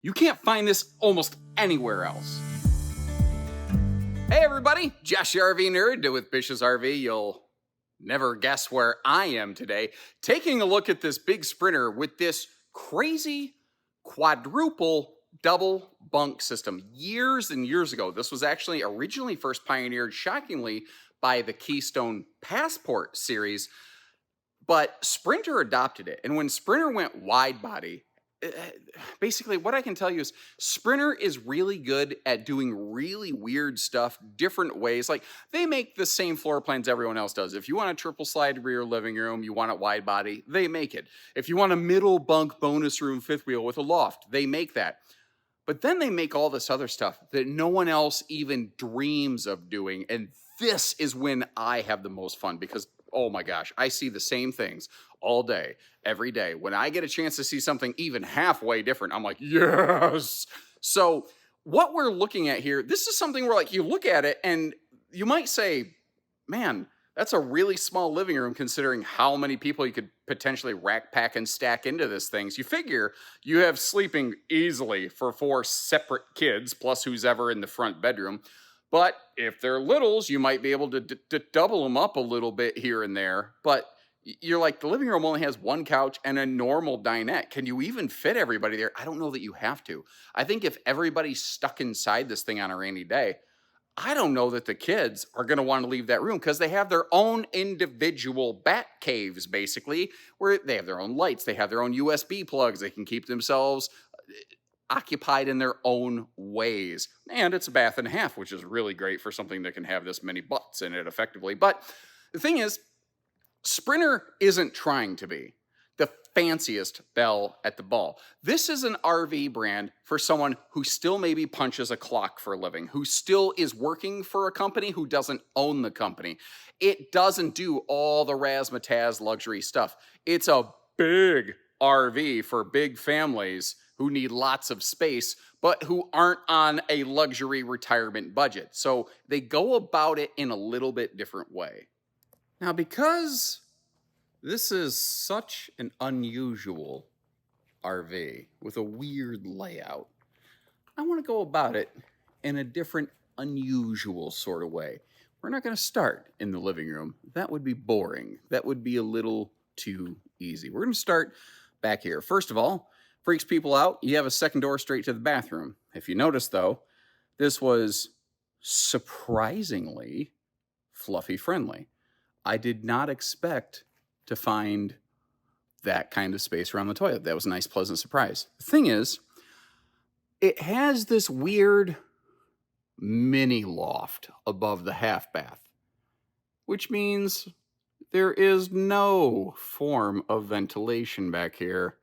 You can't find this almost anywhere else. Hey everybody, Josh the RV Nerd with Bish's RV. You'll never guess where I am today. Taking a look at this big Sprinter with this crazy quadruple double bunk system. Years and years ago, this was actually originally first pioneered, shockingly, by the Keystone Passport series. But Sprinter adopted it. And when Sprinter went wide body, basically what I can tell you is Sprinter is really good at doing really weird stuff different ways. Like, they make the same floor plans everyone else does. If you want a triple slide rear living room, you want it wide body, they make it. If you want a middle bunk bonus room fifth wheel with a loft, they make that. But then they make all this other stuff that no one else even dreams of doing. And this is when I have the most fun because, oh my gosh, I see the same things all day, every day. When I get a chance to see something even halfway different, I'm like, yes. So what we're looking at here, this is something where, like, you look at it and you might say, man, that's a really small living room considering how many people you could potentially rack, pack, and stack into this thing. So you figure you have sleeping easily for 4 separate kids, plus who's ever in the front bedroom. But if they're littles, you might be able to double them up a little bit here and there. But you're like, the living room only has 1 couch and a normal dinette. Can you even fit everybody there? I don't know that you have to. I think if everybody's stuck inside this thing on a rainy day, I don't know that the kids are going to want to leave that room because they have their own individual bat caves, basically, where they have their own lights. They have their own USB plugs. They can keep themselves occupied in their own ways. And it's a bath and a half, which is really great for something that can have this many butts in it effectively. But the thing is, Sprinter isn't trying to be the fanciest belle at the ball. This is an RV brand for someone who still maybe punches a clock for a living, who still is working for a company who doesn't own the company. It doesn't do all the razzmatazz luxury stuff. It's a big RV for big families who need lots of space, but who aren't on a luxury retirement budget. So they go about it in a little bit different way. Now, because this is such an unusual RV with a weird layout, I want to go about it in a different, unusual sort of way. We're not going to start in the living room. That would be boring. That would be a little too easy. We're going to start back here. First of all, freaks people out, you have a second door straight to the bathroom. If you notice, though, this was surprisingly fluffy friendly. I did not expect to find that kind of space around the toilet. That was a nice, pleasant surprise. The thing is, it has this weird mini loft above the half bath, which means there is no form of ventilation back here.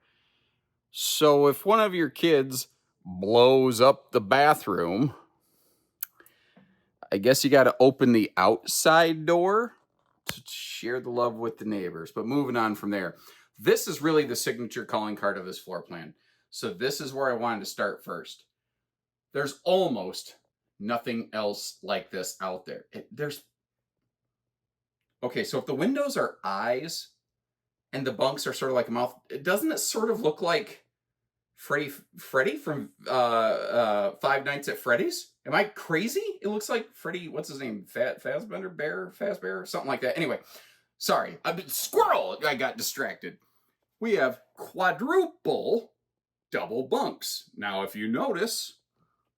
So if one of your kids blows up the bathroom, I guess you got to open the outside door to share the love with the neighbors. But moving on from there, this is really the signature calling card of this floor plan. So this is where I wanted to start first. There's almost nothing else like this out there. Okay, so if the windows are eyes and the bunks are sort of like a mouth, doesn't it sort of look like Freddy from Five Nights at Freddy's? Am I crazy? It looks like Freddy, what's his name? Fazbear, something like that. Anyway, sorry, squirrel, I got distracted. We have quadruple double bunks. Now, if you notice,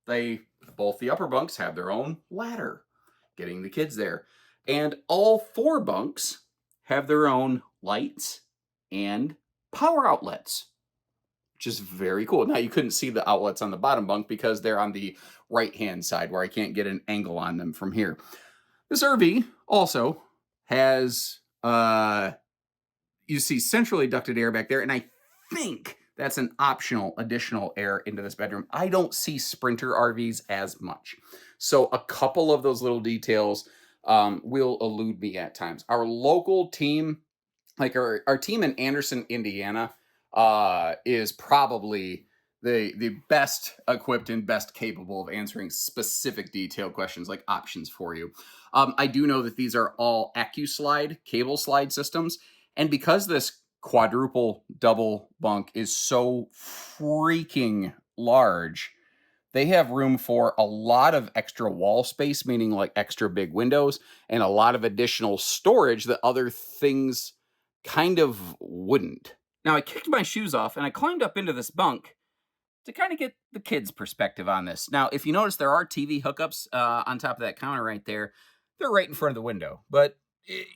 both the upper bunks have their own ladder, getting the kids there. And all 4 bunks have their own lights and power outlets, which is very cool. Now, you couldn't see the outlets on the bottom bunk because they're on the right-hand side where I can't get an angle on them from here. This RV also has, you see centrally ducted air back there, and I think that's an optional additional air into this bedroom. I don't see Sprinter RVs as much. So a couple of those little details will elude me at times. Our local team, like our team in Anderson, Indiana, is probably the best equipped and best capable of answering specific detailed questions like options for you. I do know that these are all AccuSlide cable slide systems. And because this quadruple double bunk is so freaking large, they have room for a lot of extra wall space, meaning like extra big windows, and a lot of additional storage that other things kind of wouldn't. Now, I kicked my shoes off and I climbed up into this bunk to kind of get the kids' perspective on this. Now, if you notice, there are TV hookups on top of that counter right there. They're right in front of the window. But,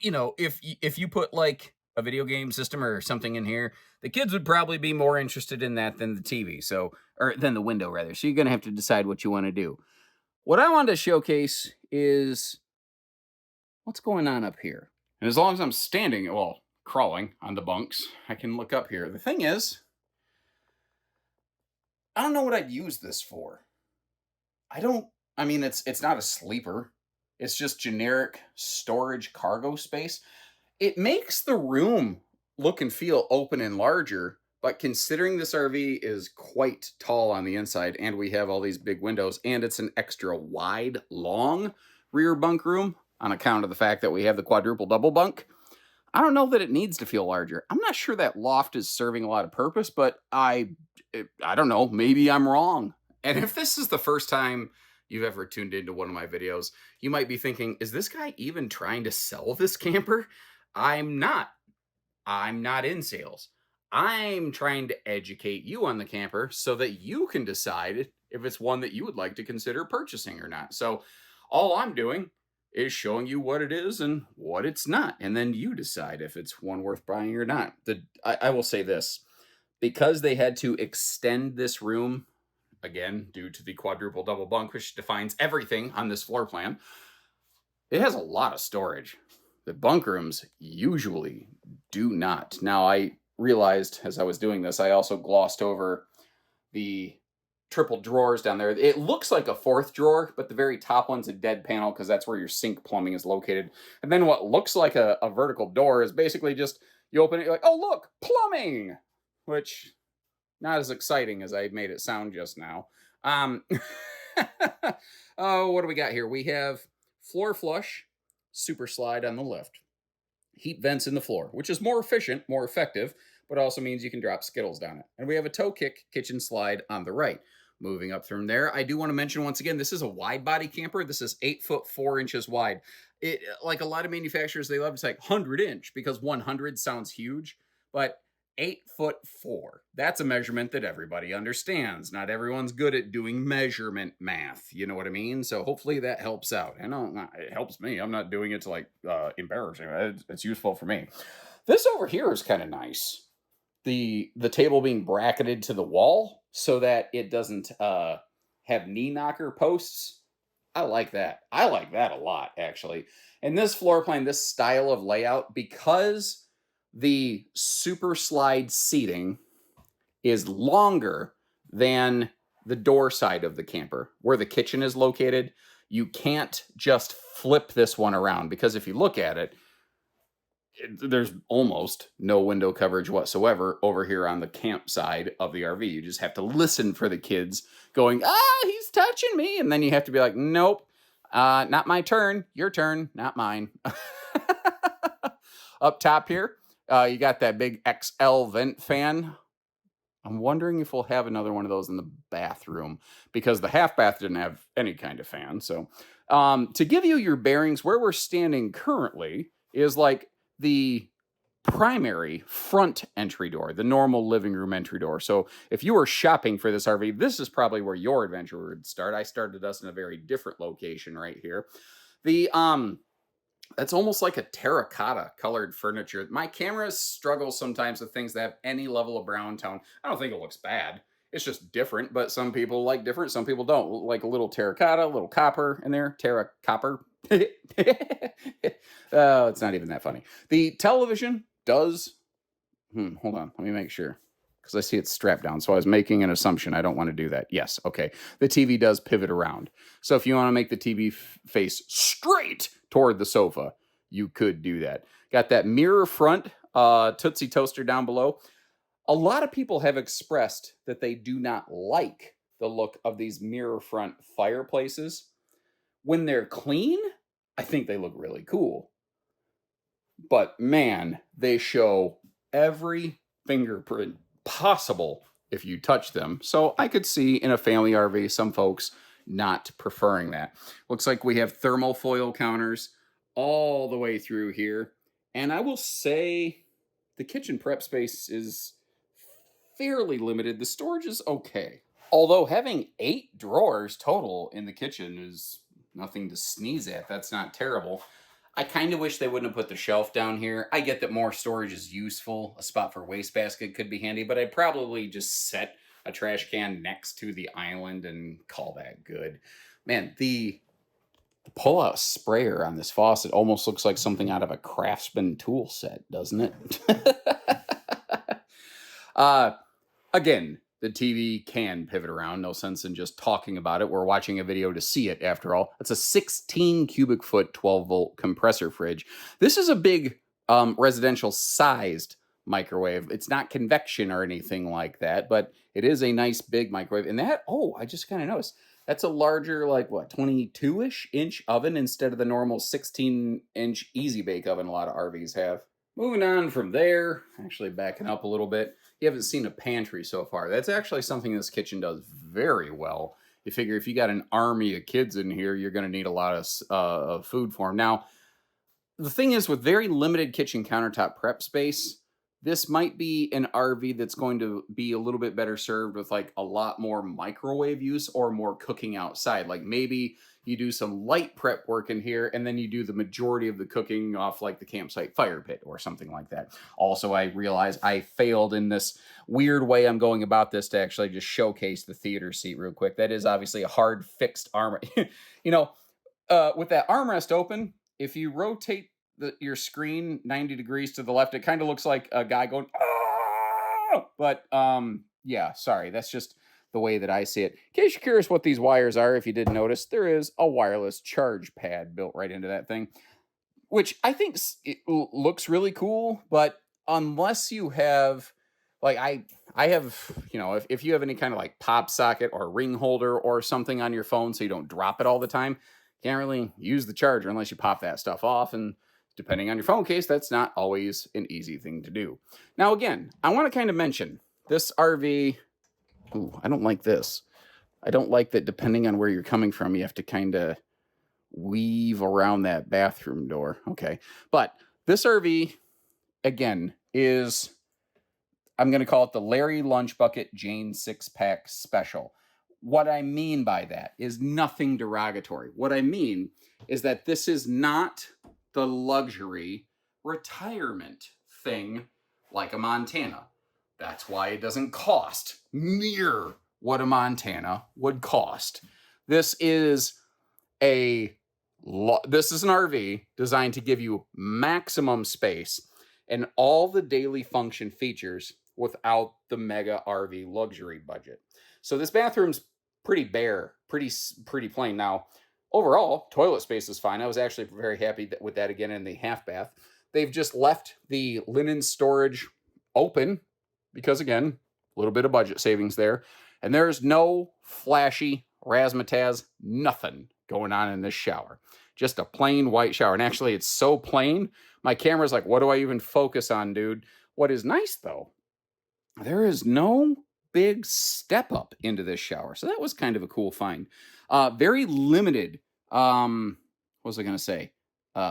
you know, if you put like a video game system or something in here, the kids would probably be more interested in that than the TV. So, or than the window rather. So you're going to have to decide what you want to do. What I wanted to showcase is what's going on up here. And as long as I'm standing, well, crawling on the bunks, I can look up here. The thing is, I don't know what I'd use this for. I mean, it's not a sleeper. It's just generic storage cargo space. It makes the room look and feel open and larger, but considering this RV is quite tall on the inside and we have all these big windows and it's an extra wide, long rear bunk room on account of the fact that we have the quadruple double bunk, I don't know that it needs to feel larger. I'm not sure that loft is serving a lot of purpose, but I don't know. Maybe I'm wrong. And if this is the first time you've ever tuned into one of my videos, you might be thinking, is this guy even trying to sell this camper? I'm not. I'm not in sales. I'm trying to educate you on the camper so that you can decide if it's one that you would like to consider purchasing or not. So all I'm doing is showing you what it is and what it's not. And then you decide if it's one worth buying or not. I will say this, because they had to extend this room, again, due to the quadruple double bunk, which defines everything on this floor plan, it has a lot of storage. The bunk rooms usually do not. Now, I realized as I was doing this, I also glossed over the triple drawers down there. It looks like a fourth drawer, but the very top one's a dead panel because that's where your sink plumbing is located. And then what looks like a vertical door is basically just, you open it, you're like, oh, look, plumbing, which not as exciting as I made it sound just now. Oh, what do we got here? We have floor flush, super slide on the left, heat vents in the floor, which is more efficient, more effective, but also means you can drop Skittles down it. And we have a toe kick kitchen slide on the right. Moving up from there, I do want to mention once again, this is a wide body camper. This is 8 foot 4 inches wide. It, like a lot of manufacturers, they love to say 100 inch because 100 sounds huge, but 8 foot 4. That's a measurement that everybody understands. Not everyone's good at doing measurement math. You know what I mean? So hopefully that helps out. I know it helps me. I'm not doing it to like embarrass you. It's useful for me. This over here is kind of nice. The table being bracketed to the wall so that it doesn't have knee knocker posts. I like that. I like that a lot, actually. And this floor plan, this style of layout, because the super slide seating is longer than the door side of the camper, where the kitchen is located, you can't just flip this one around because if you look at it, there's almost no window coverage whatsoever over here on the camp side of the RV. You just have to listen for the kids going, he's touching me. And then you have to be like, nope, not my turn. Your turn, not mine. Up top here, you got that big XL vent fan. I'm wondering if we'll have another one of those in the bathroom because the half bath didn't have any kind of fan. So to give you your bearings, where we're standing currently is like the primary front entry door, the normal living room entry door. So if you were shopping for this RV, this is probably where your adventure would start. I started us in a very different location right here. The that's almost like a terracotta colored furniture. My cameras struggle sometimes with things that have any level of brown tone. I don't think it looks bad. It's just different, but some people like different, some people don't. Like a little terracotta, a little copper in there. Terracopper. Oh, it's not even that funny. The television does... hold on, let me make sure. Because I see it's strapped down, so I was making an assumption. I don't want to do that. Yes, okay. The TV does pivot around. So if you want to make the TV face straight toward the sofa, you could do that. Got that mirror front Tootsie Toaster down below. A lot of people have expressed that they do not like the look of these mirror front fireplaces. When they're clean, I think they look really cool. But man, they show every fingerprint possible if you touch them. So I could see in a family RV some folks not preferring that. Looks like we have thermal foil counters all the way through here. And I will say the kitchen prep space is fairly limited. The storage is okay. Although having 8 drawers total in the kitchen is nothing to sneeze at. That's not terrible. I kind of wish they wouldn't have put the shelf down here. I get that more storage is useful. A spot for wastebasket could be handy, but I'd probably just set a trash can next to the island and call that good. Man, the pull-out sprayer on this faucet almost looks like something out of a Craftsman tool set, doesn't it? Again, the TV can pivot around. No sense in just talking about it. We're watching a video to see it, after all. It's a 16 cubic foot, 12-volt compressor fridge. This is a big residential-sized microwave. It's not convection or anything like that, but it is a nice big microwave. And that, I just kind of noticed, that's a larger, 22-ish inch oven instead of the normal 16-inch Easy Bake oven a lot of RVs have. Moving on from there, actually backing up a little bit, you haven't seen a pantry so far. That's actually something this kitchen does very well. You figure if you got an army of kids in here, you're going to need a lot of food for them. Now, the thing is, with very limited kitchen countertop prep space, this might be an RV that's going to be a little bit better served with a lot more microwave use or more cooking outside. Like maybe you do some light prep work in here and then you do the majority of the cooking off the campsite fire pit or something like that. Also, I realize I failed in this weird way I'm going about this to actually just showcase the theater seat real quick. That is obviously a hard fixed arm. With that armrest open, if you rotate your screen 90 degrees to the left, it kind of looks like a guy going, "Ah!" But yeah, sorry, that's just the way that I see it. In case you're curious what these wires are, if you didn't notice, there is a wireless charge pad built right into that thing, which I think it looks really cool, but unless you have, I have, if you have any kind of pop socket or ring holder or something on your phone so you don't drop it all the time, can't really use the charger unless you pop that stuff off, and depending on your phone case, that's not always an easy thing to do. Now, again, I want to kind of mention this RV. Ooh, I don't like this. I don't like that depending on where you're coming from, you have to kind of weave around that bathroom door. Okay. But this RV, again, is, I'm going to call it the Larry Lunch Bucket Jane 6-pack special. What I mean by that is nothing derogatory. What I mean is that this is not the luxury retirement thing like a Montana. That's why it doesn't cost near what a Montana would cost. This is an RV designed to give you maximum space and all the daily function features without the mega RV luxury budget. So this bathroom's pretty bare, pretty plain. Now, overall, toilet space is fine. I was actually very happy with that again in the half bath. They've just left the linen storage open because, again, a little bit of budget savings there. And there's no flashy razzmatazz, nothing going on in this shower. Just a plain white shower. And actually, it's so plain, my camera's like, what do I even focus on, dude? What is nice, though, there is no big step up into this shower. So that was kind of a cool find. Very limited, what was I going to say?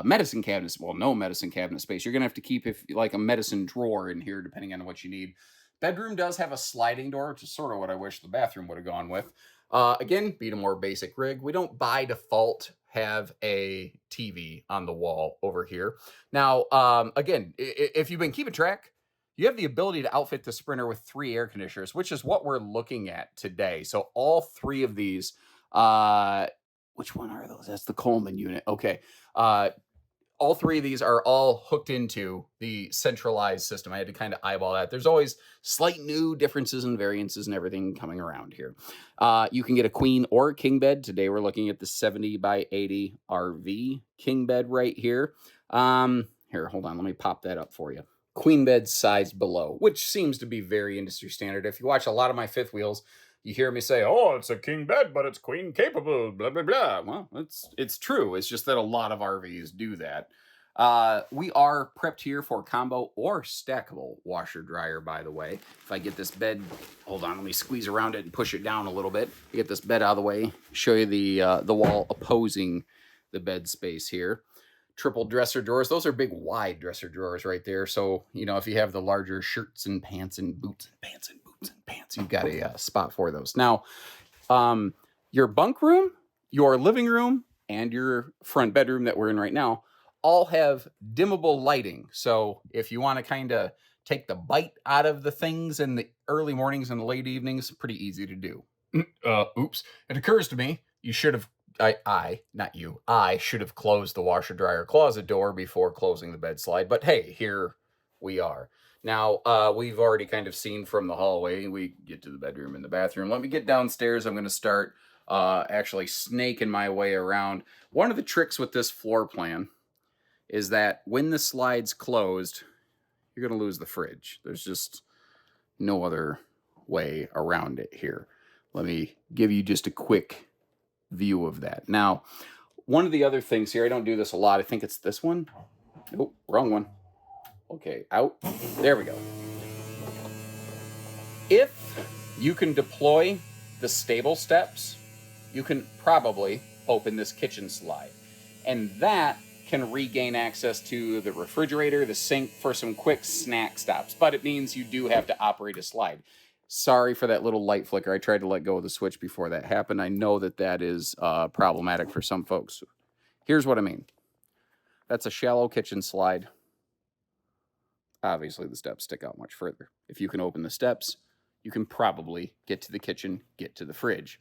Medicine cabinets. Well, no medicine cabinet space. You're going to have to keep a medicine drawer in here, depending on what you need. Bedroom does have a sliding door, which is sort of what I wish the bathroom would have gone with. Again, beat a more basic rig. We don't by default have a TV on the wall over here. Now, again, if you've been keeping track, you have the ability to outfit the Sprinter with 3 air conditioners, which is what we're looking at today. So all 3 of these, which one are those? That's the Coleman unit. Okay. All 3 of these are all hooked into the centralized system. I had to kind of eyeball that. There's always slight new differences and variances and everything coming around here. You can get a queen or a king bed. Today we're looking at the 70 by 80 RV king bed right here. Here, hold on. Let me pop that up for you. Queen bed sized below, which seems to be very industry standard. If you watch a lot of my fifth wheels, you hear me say, oh, it's a king bed, but it's queen capable, blah, blah, blah. Well, it's true. It's just that a lot of RVs do that. We are prepped here for combo or stackable washer dryer, by the way. If I get this bed, hold on, let me squeeze around it and push it down a little bit. Get this bed out of the way, show you the wall opposing the bed space here. Triple dresser drawers. Those are big, wide dresser drawers right there. So, you know, if you have the larger shirts and pants and boots and pants and boots and pants, you've got a spot for those. Now, your bunk room, your living room, and your front bedroom that we're in right now all have dimmable lighting. So if you want to kind of take the bite out of the things in the early mornings and the late evenings, pretty easy to do. Oops. It occurs to me, you should have, not you, I should have closed the washer dryer closet door before closing the bed slide. But hey, here we are. Now, we've already kind of seen from the hallway, we get to the bedroom and the bathroom. Let me get downstairs. I'm going to start actually snaking my way around. One of the tricks with this floor plan is that when the slide's closed, you're going to lose the fridge. There's just no other way around it here. Let me give you just a quick view of that. Now, one of the other things here, I don't do this a lot. I think it's this one. Nope, wrong one. Okay, out. There we go. If you can deploy the stable steps, you can probably open this kitchen slide. And that can regain access to the refrigerator, the sink for some quick snack stops. But it means you do have to operate a slide. Sorry for that little light flicker. I tried to let go of the switch before that happened. I know that that is problematic for some folks. Here's what I mean. That's a shallow kitchen slide. Obviously, the steps stick out much further. If you can open the steps, you can probably get to the kitchen, get to the fridge,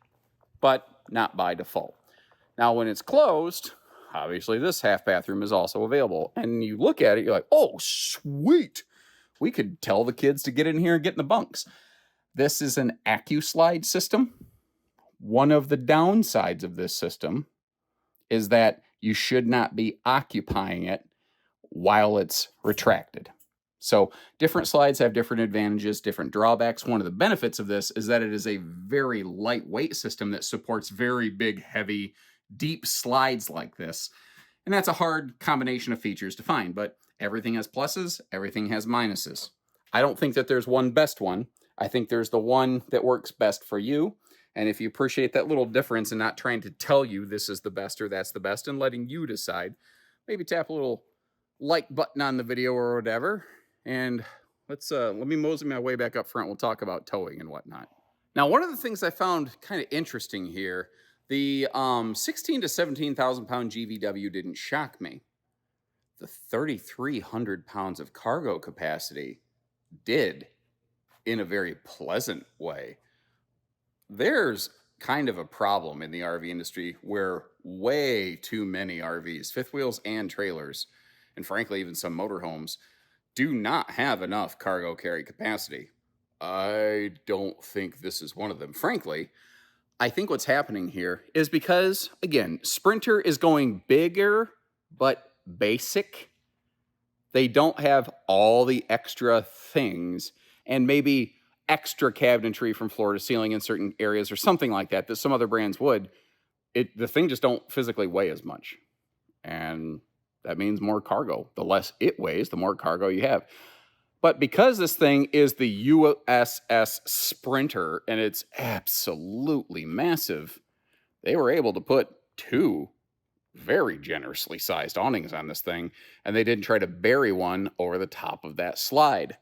but not by default. Now, when it's closed, obviously this half bathroom is also available. And you look at it, you're like, oh, sweet. We could tell the kids to get in here and get in the bunks. This is an AccuSlide system. One of the downsides of this system is that you should not be occupying it while it's retracted. So different slides have different advantages, different drawbacks. One of the benefits of this is that it is a very lightweight system that supports very big, heavy, deep slides like this. And that's a hard combination of features to find, but everything has pluses, everything has minuses. I don't think that there's one best one. I think there's the one that works best for you. And if you appreciate that little difference and not trying to tell you this is the best or that's the best and letting you decide, maybe tap a little like button on the video or whatever. And let me mosey my way back up front. We'll talk about towing and whatnot. Now, one of the things I found kind of interesting here, the 16 to 17,000 pound GVW didn't shock me. The 3,300 pounds of cargo capacity did, in a very pleasant way. There's kind of a problem in the RV industry where way too many RVs, fifth wheels and trailers, and frankly, even some motorhomes, do not have enough cargo carry capacity. I don't think this is one of them. Frankly, I think what's happening here is because, again, Sprinter is going bigger, but basic. They don't have all the extra things and maybe extra cabinetry from floor to ceiling in certain areas or something like that some other brands would. The thing just don't physically weigh as much. And that means more cargo. The less it weighs, the more cargo you have. But because this thing is the USS Sprinter and it's absolutely massive, they were able to put 2 very generously sized awnings on this thing, and they didn't try to bury one over the top of that slide,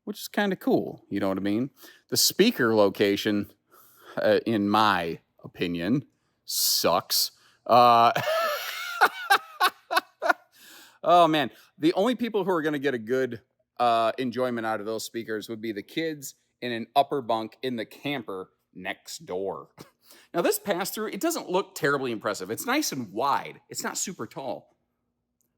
which is kind of cool. You know what I mean? The speaker location, in my opinion, sucks. Oh, man. The only people who are going to get a good enjoyment out of those speakers would be the kids in an upper bunk in the camper next door. Now, this pass-through, it doesn't look terribly impressive. It's nice and wide. It's not super tall.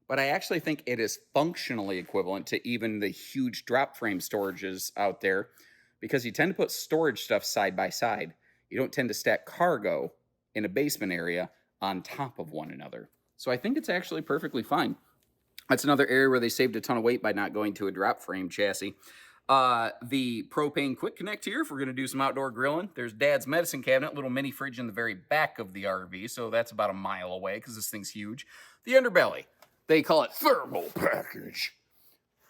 But I actually think it is functionally equivalent to even the huge drop frame storages out there because you tend to put storage stuff side by side. You don't tend to stack cargo in a basement area on top of one another. So I think it's actually perfectly fine. That's another area where they saved a ton of weight by not going to a drop frame chassis. The propane quick connect here, if we're going to do some outdoor grilling. There's Dad's medicine cabinet, little mini fridge in the very back of the RV, so that's about a mile away because this thing's huge. The underbelly. They call it thermal package.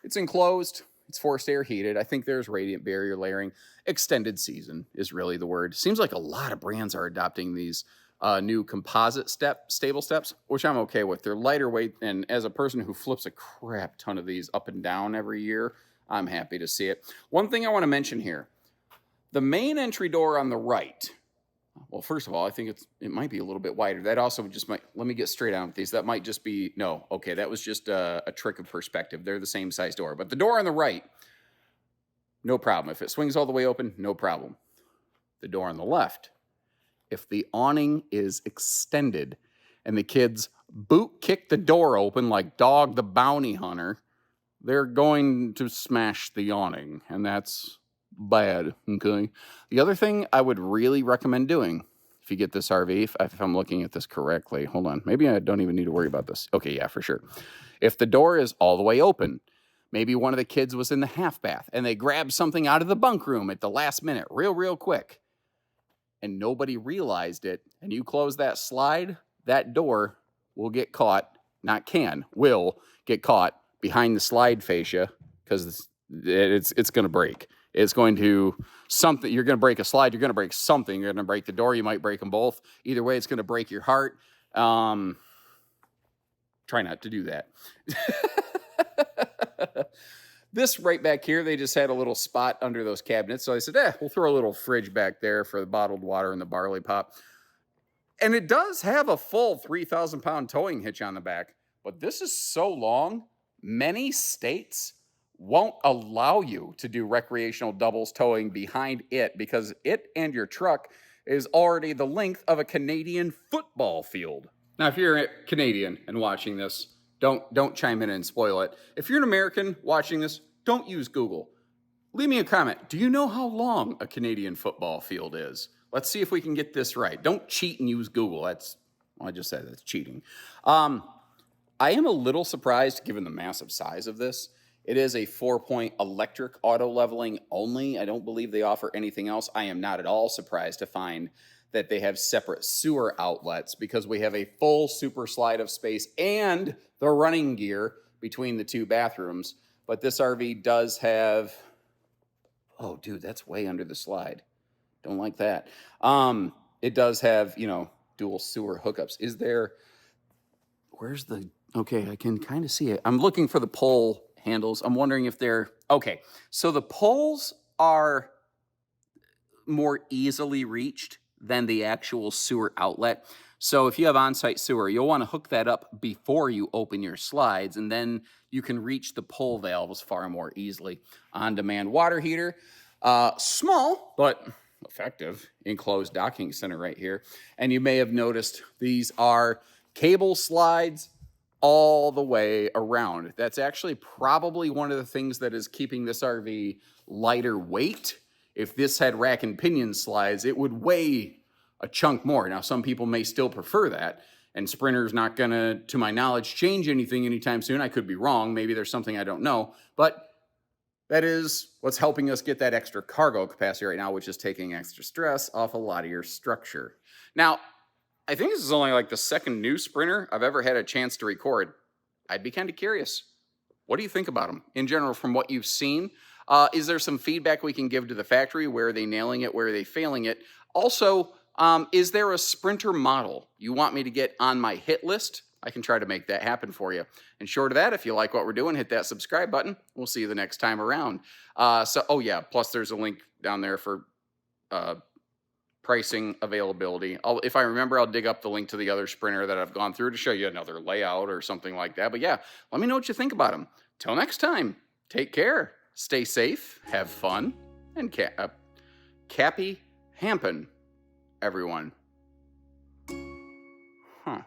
It's enclosed. It's forced air heated. I think there's radiant barrier layering. Extended season is really the word. Seems like a lot of brands are adopting these new composite stable steps, which I'm okay with. They're lighter weight, and as a person who flips a crap ton of these up and down every year, I'm happy to see it. One thing I want to mention here, the main entry door on the right, well, first of all, I think it might be a little bit wider. That also just might, let me get straight on with these. That might just be, no, okay, that was just a trick of perspective. They're the same size door. But the door on the right, no problem. If it swings all the way open, no problem. The door on the left, if the awning is extended and the kids boot kick the door open like Dog the Bounty Hunter, they're going to smash the awning, and that's bad, okay? The other thing I would really recommend doing, if you get this RV, if I'm looking at this correctly, hold on, maybe I don't even need to worry about this. Okay, yeah, for sure. If the door is all the way open, maybe one of the kids was in the half bath, and they grabbed something out of the bunk room at the last minute, real quick, and nobody realized it, and you close that slide, that door will get caught, will get caught behind the slide fascia, because it's going to break. It's going to something. You're going to break a slide. You're going to break something. You're going to break the door. You might break them both. Either way, it's going to break your heart. Try not to do that. This right back here, they just had a little spot under those cabinets. So I said, we'll throw a little fridge back there for the bottled water and the barley pop. And it does have a full 3,000-pound towing hitch on the back. But this is so long, many states won't allow you to do recreational doubles towing behind it because it and your truck is already the length of a Canadian football field. Now, if you're a Canadian and watching this, don't chime in and spoil it. If you're an American watching this, don't use Google. Leave me a comment. Do you know how long a Canadian football field is? Let's see if we can get this right. Don't cheat and use Google. I just said that's cheating. I am a little surprised given the massive size of this. It is a 4-point electric auto leveling only. I don't believe they offer anything else. I am not at all surprised to find that they have separate sewer outlets because we have a full super slide of space and the running gear between the two bathrooms. But this RV does have, oh, dude, that's way under the slide. Don't like that. It does have, dual sewer hookups. Is there, where's the, okay, I can kind of see it. I'm looking for the pole handles. I'm wondering if they're, okay, so the poles are more easily reached than the actual sewer outlet. So if you have on-site sewer, you'll want to hook that up before you open your slides, and then you can reach the pole valves far more easily. On-demand water heater, small but effective enclosed docking center right here. And you may have noticed these are cable slides all the way around. That's actually probably one of the things that is keeping this RV lighter weight. If this had rack and pinion slides, it would weigh a chunk more. Now, some people may still prefer that, and Sprinter's not gonna, to my knowledge, change anything anytime soon. I could be wrong. Maybe there's something I don't know, but that is what's helping us get that extra cargo capacity right now, which is taking extra stress off a lot of your structure. Now, I think this is only like the second new Sprinter I've ever had a chance to record. I'd be kind of curious. What do you think about them in general from what you've seen? Is there some feedback we can give to the factory? Where are they nailing it? Where are they failing it? Also, is there a Sprinter model you want me to get on my hit list? I can try to make that happen for you. And short of that, if you like what we're doing, hit that subscribe button. We'll see you the next time around. Oh yeah, plus there's a link down there for pricing availability. If I remember, I'll dig up the link to the other Sprinter that I've gone through to show you another layout or something like that. But yeah, let me know what you think about them. Till next time, take care. Stay safe, have fun, and Cappy Hampin', everyone. Huh.